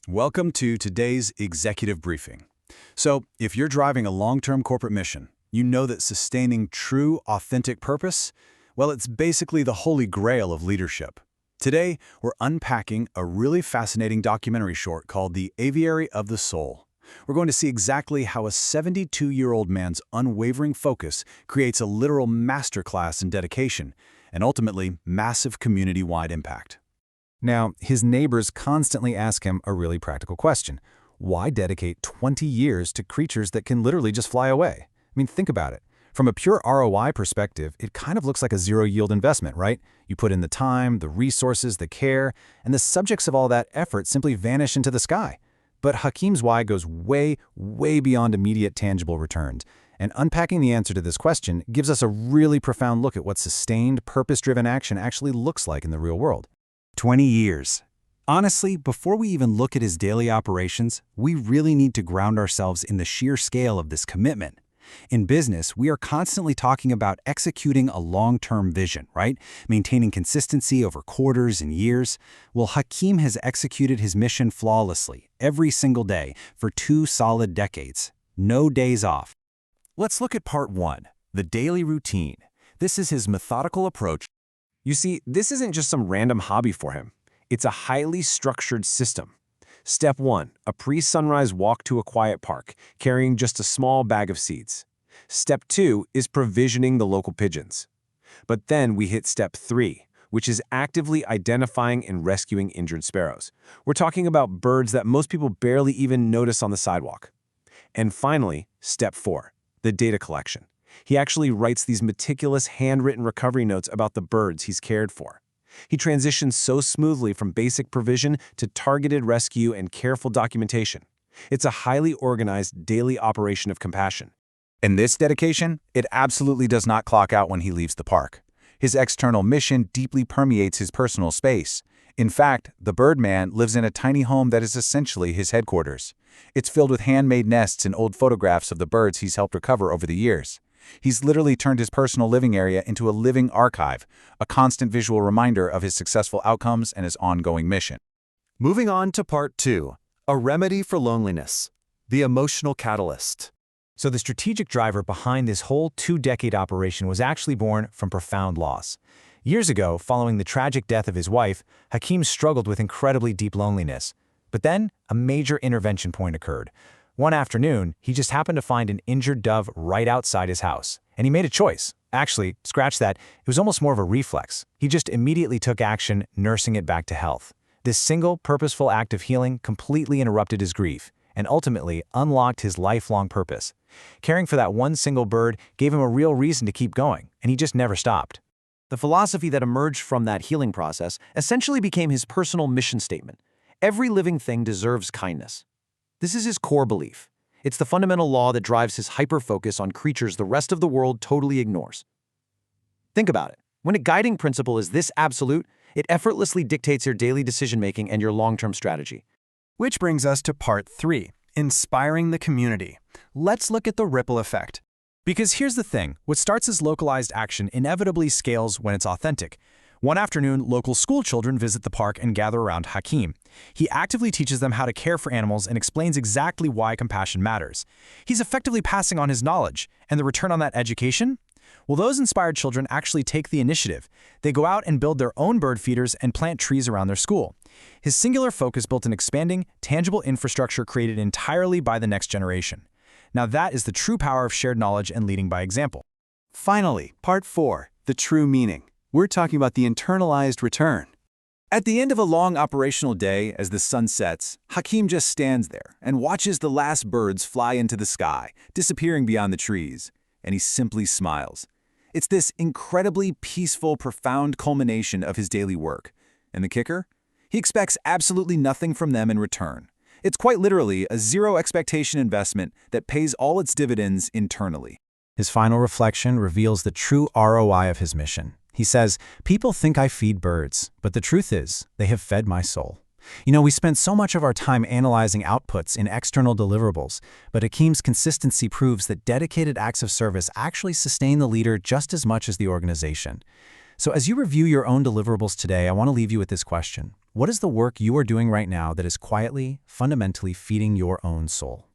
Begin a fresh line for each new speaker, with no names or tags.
Welcome to today's executive briefing. So, if you're driving a long-term corporate mission, you know that sustaining true, authentic purpose, well, it's basically the holy grail of leadership. Today, we're unpacking a really fascinating documentary short called The Aviary of the Soul. We're going to see exactly how a 72-year-old man's unwavering focus creates a literal masterclass in dedication and ultimately massive community-wide impact.
Now, his neighbors constantly ask him a really practical question. Why dedicate 20 years to creatures that can literally just fly away? I mean, think about it. From a pure ROI perspective, it kind of looks like a zero-yield investment, right? You put in the time, the resources, the care, and the subjects of all that effort simply vanish into the sky. But Hakeem's why goes way, way beyond immediate tangible returns. And unpacking the answer to this question gives us a really profound look at what sustained, purpose-driven action actually looks like in the real world.
20 years. Honestly, before we even look at his daily operations, we really need to ground ourselves in the sheer scale of this commitment. In business, we are constantly talking about executing a long-term vision, right? Maintaining consistency over quarters and years. Well, Hakeem has executed his mission flawlessly, every single day, for 2 solid decades. No days off. Let's look at part 1, the daily routine. This is his methodical approach.
You see, this isn't just some random hobby for him. It's a highly structured system. Step 1, a pre-sunrise walk to a quiet park, carrying just a small bag of seeds. Step 2 is provisioning the local pigeons. But then we hit step 3, which is actively identifying and rescuing injured sparrows. We're talking about birds that most people barely even notice on the sidewalk. And finally, step 4, the data collection. He actually writes these meticulous handwritten recovery notes about the birds he's cared for. He transitions so smoothly from basic provision to targeted rescue and careful documentation. It's a highly organized daily operation of compassion.
And this dedication, it absolutely does not clock out when he leaves the park. His external mission deeply permeates his personal space. In fact, the Birdman lives in a tiny home that is essentially his headquarters. It's filled with handmade nests and old photographs of the birds he's helped recover over the years. He's literally turned his personal living area into a living archive, a constant visual reminder of his successful outcomes and his ongoing mission.
Moving on to part 2, a remedy for loneliness, the emotional catalyst.
So the strategic driver behind this whole 2-decade operation was actually born from profound loss. Years ago, following the tragic death of his wife, Hakeem struggled with incredibly deep loneliness. But then, a major intervention point occurred. One afternoon, he just happened to find an injured dove right outside his house, and he made a choice. Actually, scratch that, it was almost more of a reflex. He just immediately took action, nursing it back to health. This single, purposeful act of healing completely interrupted his grief, and ultimately unlocked his lifelong purpose. Caring for that one single bird gave him a real reason to keep going, and he just never stopped.
The philosophy that emerged from that healing process essentially became his personal mission statement. Every living thing deserves kindness. This is his core belief. It's the fundamental law that drives his hyper-focus on creatures the rest of the world totally ignores. Think about it. When a guiding principle is this absolute, it effortlessly dictates your daily decision-making and your long-term strategy.
Which brings us to part 3, inspiring the community. Let's look at the ripple effect. Because here's the thing, what starts as localized action inevitably scales when it's authentic. One afternoon, local school children visit the park and gather around Hakeem. He actively teaches them how to care for animals and explains exactly why compassion matters. He's effectively passing on his knowledge, and the return on that education? Well, those inspired children actually take the initiative. They go out and build their own bird feeders and plant trees around their school. His singular focus built an expanding, tangible infrastructure created entirely by the next generation. Now that is the true power of shared knowledge and leading by example. Finally, part 4, the true meaning. We're talking about the internalized return. At the end of a long operational day, as the sun sets, Hakeem just stands there and watches the last birds fly into the sky, disappearing beyond the trees, and he simply smiles. It's this incredibly peaceful, profound culmination of his daily work. And the kicker? He expects absolutely nothing from them in return. It's quite literally a zero-expectation investment that pays all its dividends internally.
His final reflection reveals the true ROI of his mission. He says, "People think I feed birds, but the truth is, they have fed my soul." You know, we spend so much of our time analyzing outputs in external deliverables, but Hakeem's consistency proves that dedicated acts of service actually sustain the leader just as much as the organization. So as you review your own deliverables today, I want to leave you with this question.
What is the work you are doing right now that is quietly, fundamentally feeding your own soul?